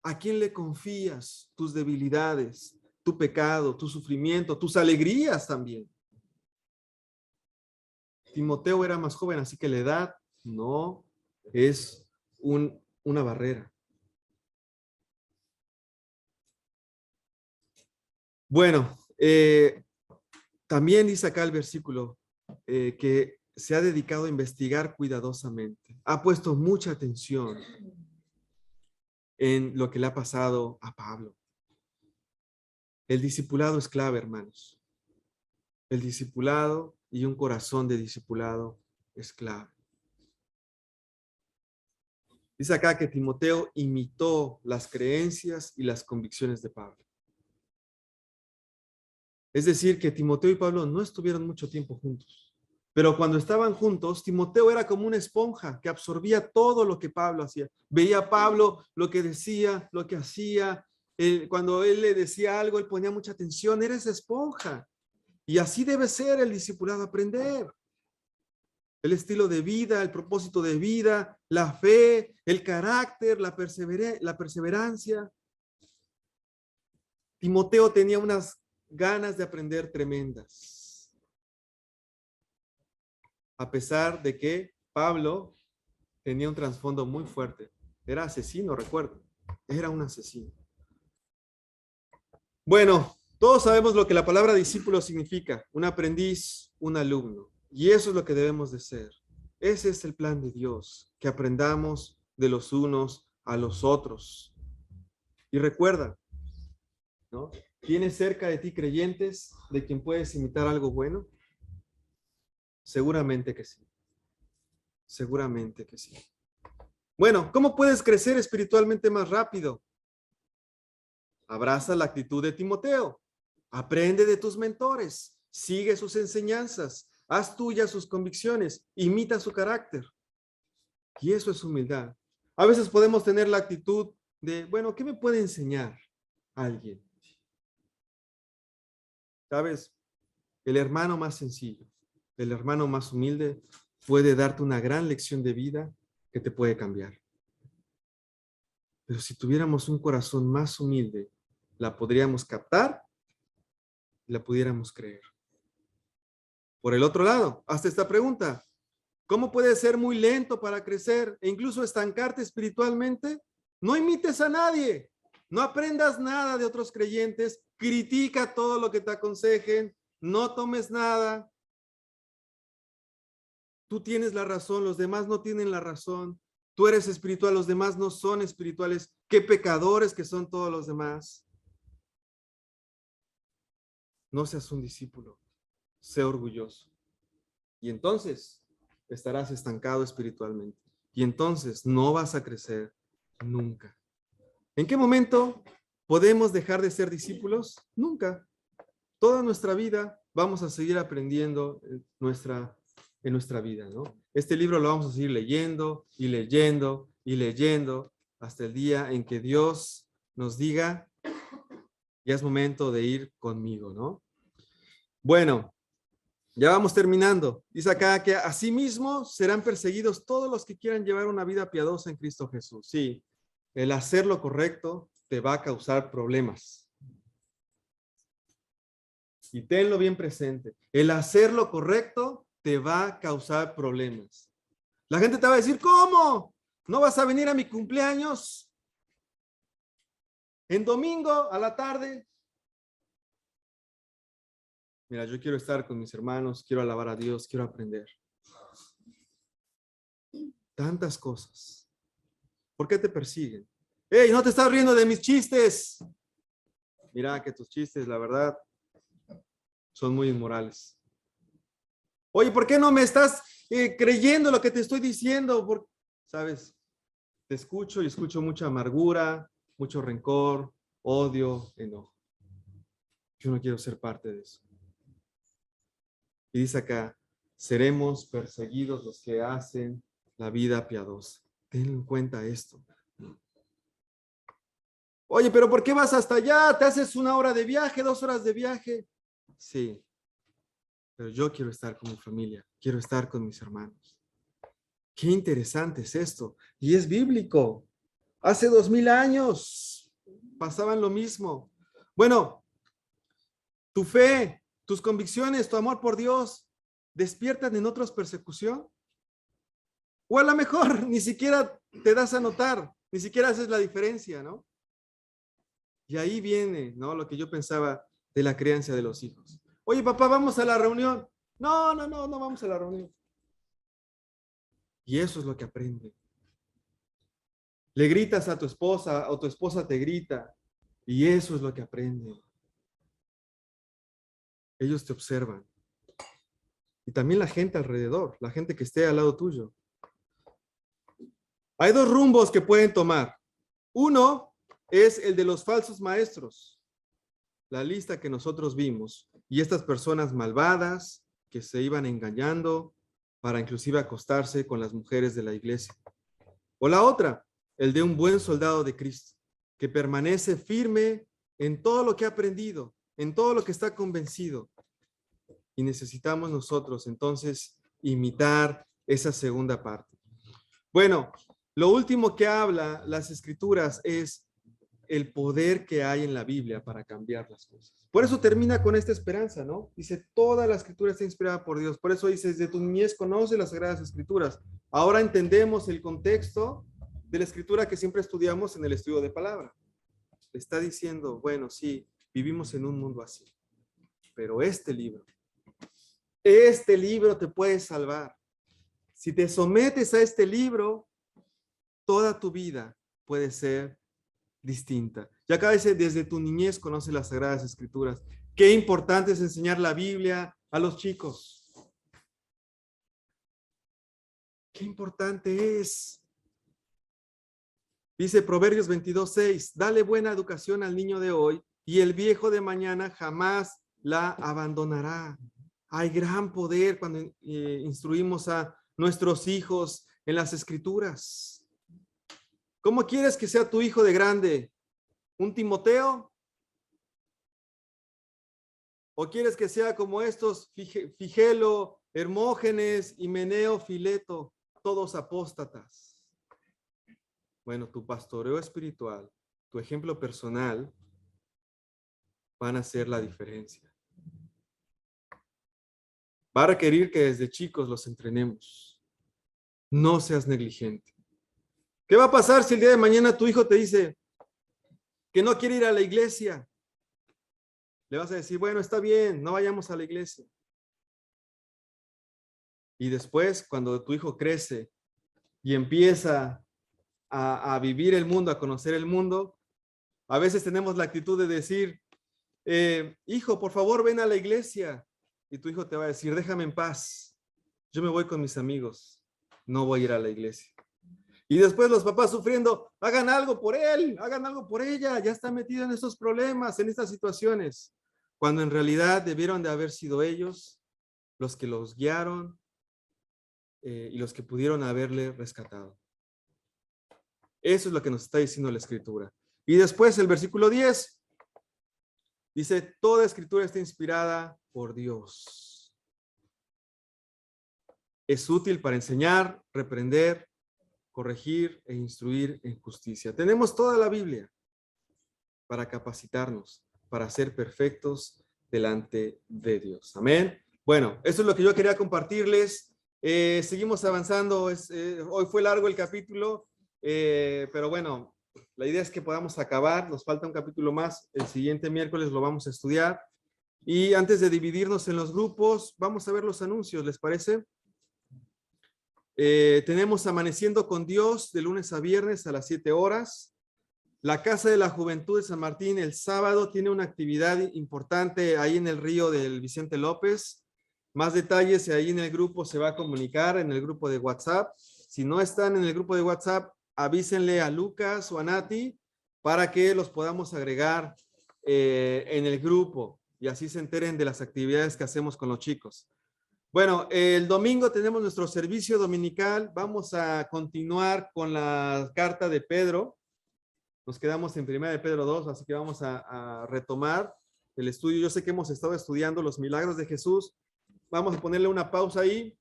¿A quién le confías tus debilidades, tu pecado, tu sufrimiento, tus alegrías también? Timoteo era más joven, así que la edad no es una barrera. Bueno, también dice acá el versículo que se ha dedicado a investigar cuidadosamente. Ha puesto mucha atención en lo que le ha pasado a Pablo. El discipulado es clave, hermanos. El discipulado y un corazón de discipulado es clave. Dice acá que Timoteo imitó las creencias y las convicciones de Pablo. Es decir, que Timoteo y Pablo no estuvieron mucho tiempo juntos. Pero cuando estaban juntos, Timoteo era como una esponja que absorbía todo lo que Pablo hacía. Veía a Pablo lo que decía, lo que hacía. Cuando él le decía algo, él ponía mucha atención. Era esa esponja. Y así debe ser el discipulado, aprender. El estilo de vida, el propósito de vida, la fe, el carácter, la perseverancia. Timoteo tenía unas ganas de aprender tremendas. A pesar de que Pablo tenía un trasfondo muy fuerte. Era asesino, recuerdo. Era un asesino. Bueno, todos sabemos lo que la palabra discípulo significa. Un aprendiz, un alumno. Y eso es lo que debemos de ser. Ese es el plan de Dios, que aprendamos de los unos a los otros. Y recuerda, ¿no? ¿Tienes cerca de ti creyentes de quien puedes imitar algo bueno? Seguramente que sí. Seguramente que sí. Bueno, ¿cómo puedes crecer espiritualmente más rápido? Abraza la actitud de Timoteo. Aprende de tus mentores. Sigue sus enseñanzas. Haz tuyas sus convicciones. Imita su carácter. Y eso es humildad. A veces podemos tener la actitud de, bueno, ¿qué me puede enseñar alguien? ¿Sabes? El hermano más sencillo, el hermano más humilde puede darte una gran lección de vida que te puede cambiar. Pero si tuviéramos un corazón más humilde, la podríamos captar y la pudiéramos creer. Por el otro lado, hasta esta pregunta, ¿cómo puedes ser muy lento para crecer e incluso estancarte espiritualmente? No imites a nadie, no aprendas nada de otros creyentes, critica todo lo que te aconsejen, no tomes nada. Tú tienes la razón, los demás no tienen la razón. Tú eres espiritual, los demás no son espirituales. Qué pecadores que son todos los demás. No seas un discípulo, sé orgulloso. Y entonces estarás estancado espiritualmente. Y entonces no vas a crecer nunca. ¿En qué momento podemos dejar de ser discípulos? Nunca. Toda nuestra vida vamos a seguir aprendiendo en nuestra vida, ¿no? Este libro lo vamos a seguir leyendo y leyendo y leyendo hasta el día en que Dios nos diga, ya es momento de ir conmigo, ¿no? Bueno, ya vamos terminando. Dice acá que asimismo serán perseguidos todos los que quieran llevar una vida piadosa en Cristo Jesús. Sí, el hacer lo correcto te va a causar problemas. Y tenlo bien presente. El hacer lo correcto te va a causar problemas. La gente te va a decir, ¿cómo? ¿No vas a venir a mi cumpleaños? En domingo a la tarde. Mira, yo quiero estar con mis hermanos, quiero alabar a Dios, quiero aprender. Tantas cosas. ¿Por qué te persiguen? ¡Ey, no te estás riendo de mis chistes! Mira que tus chistes, la verdad, son muy inmorales. Oye, ¿por qué no me estás creyendo lo que te estoy diciendo? ¿Sabes? Te escucho y escucho mucha amargura, mucho rencor, odio, enojo. Yo no quiero ser parte de eso. Y dice acá, seremos perseguidos los que hacen la vida piadosa. Ten en cuenta esto. Oye, pero ¿por qué vas hasta allá? ¿Te haces 1 hora de viaje, 2 horas de viaje? Sí, pero yo quiero estar con mi familia, quiero estar con mis hermanos. Qué interesante es esto. Y es bíblico. Hace 2000 años pasaban lo mismo. Bueno, tu fe, tus convicciones, tu amor por Dios, ¿despiertan en otros persecución? O a lo mejor ni siquiera te das a notar, ni siquiera haces la diferencia, ¿no? Y ahí viene, ¿no? Lo que yo pensaba de la crianza de los hijos. Oye, papá, ¿vamos a la reunión? No vamos a la reunión. Y eso es lo que aprende. Le gritas a tu esposa o tu esposa te grita. Y eso es lo que aprende. Ellos te observan. Y también la gente alrededor, la gente que esté al lado tuyo. Hay 2 rumbos que pueden tomar. Uno es el de los falsos maestros. La lista que nosotros vimos. Y estas personas malvadas que se iban engañando para inclusive acostarse con las mujeres de la iglesia. O la otra, el de un buen soldado de Cristo, que permanece firme en todo lo que ha aprendido, en todo lo que está convencido. Y necesitamos nosotros entonces imitar esa segunda parte. Bueno, lo último que habla las Escrituras es el poder que hay en la Biblia para cambiar las cosas. Por eso termina con esta esperanza, ¿no? Dice, toda la Escritura está inspirada por Dios. Por eso dice, desde tu niñez conoce las Sagradas Escrituras. Ahora entendemos el contexto de la Escritura que siempre estudiamos en el estudio de palabra. Está diciendo, bueno, sí, vivimos en un mundo así. Pero este libro te puede salvar. Si te sometes a este libro, toda tu vida puede ser distinta. Ya acá dice, desde tu niñez conoce las Sagradas Escrituras. Qué importante es enseñar la Biblia a los chicos. Qué importante es. Dice Proverbios 22:6, dale buena educación al niño de hoy y el viejo de mañana jamás la abandonará. Hay gran poder cuando instruimos a nuestros hijos en las Escrituras. ¿Cómo quieres que sea tu hijo de grande? ¿Un Timoteo? ¿O quieres que sea como estos Figelo, Hermógenes, Himeneo, Fileto, todos apóstatas? Bueno, tu pastoreo espiritual, tu ejemplo personal, van a hacer la diferencia. Va a requerir que desde chicos los entrenemos. No seas negligente. ¿Qué va a pasar si el día de mañana tu hijo te dice que no quiere ir a la iglesia? Le vas a decir, bueno, está bien, no vayamos a la iglesia. Y después, cuando tu hijo crece y empieza a vivir el mundo, a conocer el mundo, a veces tenemos la actitud de decir, hijo, por favor, ven a la iglesia. Y tu hijo te va a decir, déjame en paz. Yo me voy con mis amigos. No voy a ir a la iglesia. Y después los papás sufriendo, hagan algo por él, hagan algo por ella, ya está metido en estos problemas, en estas situaciones, cuando en realidad debieron de haber sido ellos los que los guiaron y los que pudieron haberle rescatado. Eso es lo que nos está diciendo la Escritura. Y después el versículo 10 dice, toda Escritura está inspirada por Dios. Es útil para enseñar, reprender, corregir e instruir en justicia. Tenemos toda la Biblia para capacitarnos, para ser perfectos delante de Dios. Amén. Bueno, eso es lo que yo quería compartirles. Seguimos avanzando. Hoy fue largo el capítulo, pero bueno, la idea es que podamos acabar. Nos falta un capítulo más. El siguiente miércoles lo vamos a estudiar. Y antes de dividirnos en los grupos, vamos a ver los anuncios, ¿les parece? Tenemos Amaneciendo con Dios de lunes a viernes a las 7 horas. La Casa de la Juventud de San Martín el sábado tiene una actividad importante ahí en el río del Vicente López. Más detalles ahí en el grupo se va a comunicar, en el grupo de WhatsApp. Si no están en el grupo de WhatsApp, avísenle a Lucas o a Nati para que los podamos agregar en el grupo y así se enteren de las actividades que hacemos con los chicos. Bueno, el domingo tenemos nuestro servicio dominical. Vamos a continuar con la carta de Pedro. Nos quedamos en 1 de Pedro 2, así que vamos a retomar el estudio. Yo sé que hemos estado estudiando los milagros de Jesús. Vamos a ponerle una pausa ahí.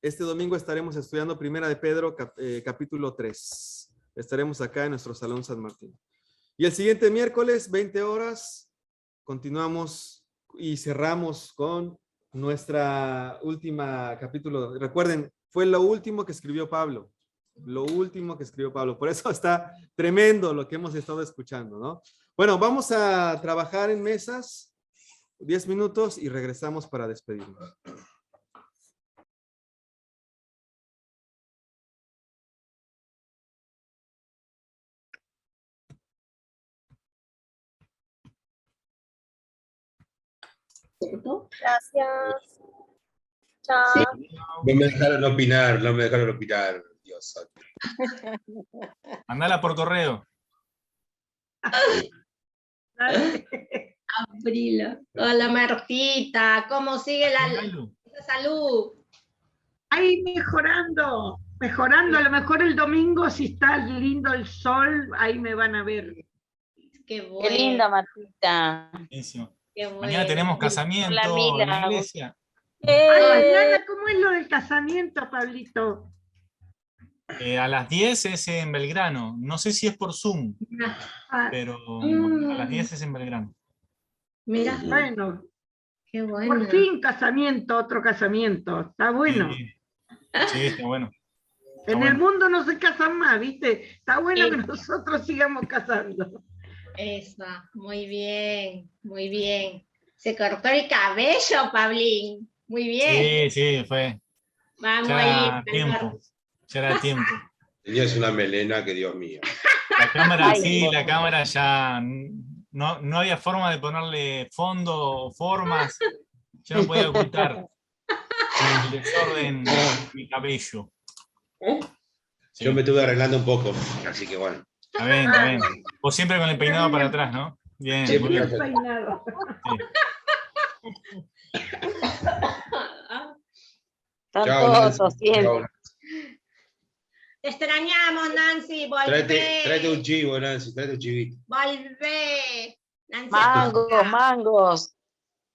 Este domingo estaremos estudiando 1 de Pedro capítulo 3. Estaremos acá en nuestro Salón San Martín. Y el siguiente miércoles, 20 horas, continuamos y cerramos con nuestra última capítulo. Recuerden, fue lo último que escribió Pablo. Lo último que escribió Pablo. Por eso está tremendo lo que hemos estado escuchando, ¿no? Bueno, vamos a trabajar en mesas 10 minutos y regresamos para despedirnos. Gracias. Chao. No me dejaron opinar, no me dejaron opinar. Dios santo. Mandala por correo. Abrilo. Hola Martita, ¿cómo sigue la salud? Ahí mejorando, mejorando. A lo mejor el domingo, si está lindo el sol, ahí me van a ver. Qué bueno. Qué linda, Martita. Buenísimo. Qué bueno. Mañana tenemos casamiento Hola, Mila. en la iglesia. Mañana, ¿cómo es lo del casamiento, Pablito? A las 10 es en Belgrano. No sé si es por Zoom, Ah, pero a las 10 es en Belgrano. Mira, bueno, qué bueno. por fin casamiento, otro casamiento. Está bueno. Sí, sí, está bueno. En bueno. el mundo no se casan más, ¿viste? Está bueno Sí. que nosotros sigamos casando. Eso, muy bien, muy bien. Se cortó el cabello, Pablín. Muy bien. Sí, sí, fue. Vamos Ya ahí. era tiempo. Ya era tiempo. Tenías una melena que Dios mío. La cámara, Ay, sí, por la favor. cámara ya. No había forma de ponerle fondo o formas. Yo no podía ocultar el desorden de mi cabello. Sí. Yo me estuve arreglando un poco, así que bueno. Está bien, está bien. O siempre con el peinado para atrás, ¿no? Bien, Sí, muy bien. perfecto. Peinado. Están Chao, todos Nancy. tosiendo. Chao. Te extrañamos, Nancy. Tráete un Volvé. chivo, Nancy, tráete un chivito. Volvé. Nancy. Mangos.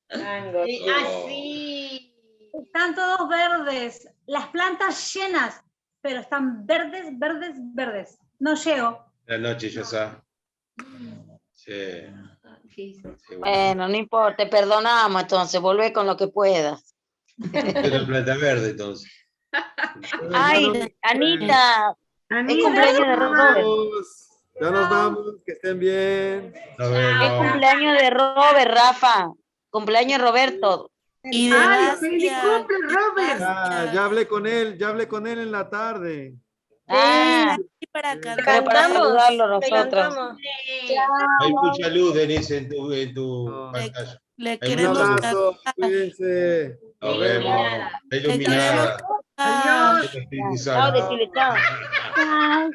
Así. Están todos verdes, las plantas llenas, pero están verdes, verdes, verdes. No llego. Buenas noches, Yosa. Sí, Sí. sí, bueno. Bueno, no importa, te perdonamos entonces, volvé con lo que puedas. Una planta verde, entonces. Ay, Anita, es Anita, cumpleaños de Robert. Ya nos vamos, que estén bien. Nos Es vemos. cumpleaños de Robert, Rafa. Cumpleaños de Roberto. Y de ¡ay, Bastian. feliz cumple, Robert! Ya hablé con él en la tarde. Ah, Y para pero cantar. para saludarlo nosotros. Hay mucha luz, Denise, en tu No. pantalla. Le Hay Un queremos mucha luz. abrazo, cantar. cuídense. Nos vemos. Está Le queremos iluminada. cantar. El Espíritu Chao, Santo. decirle chao. Chao.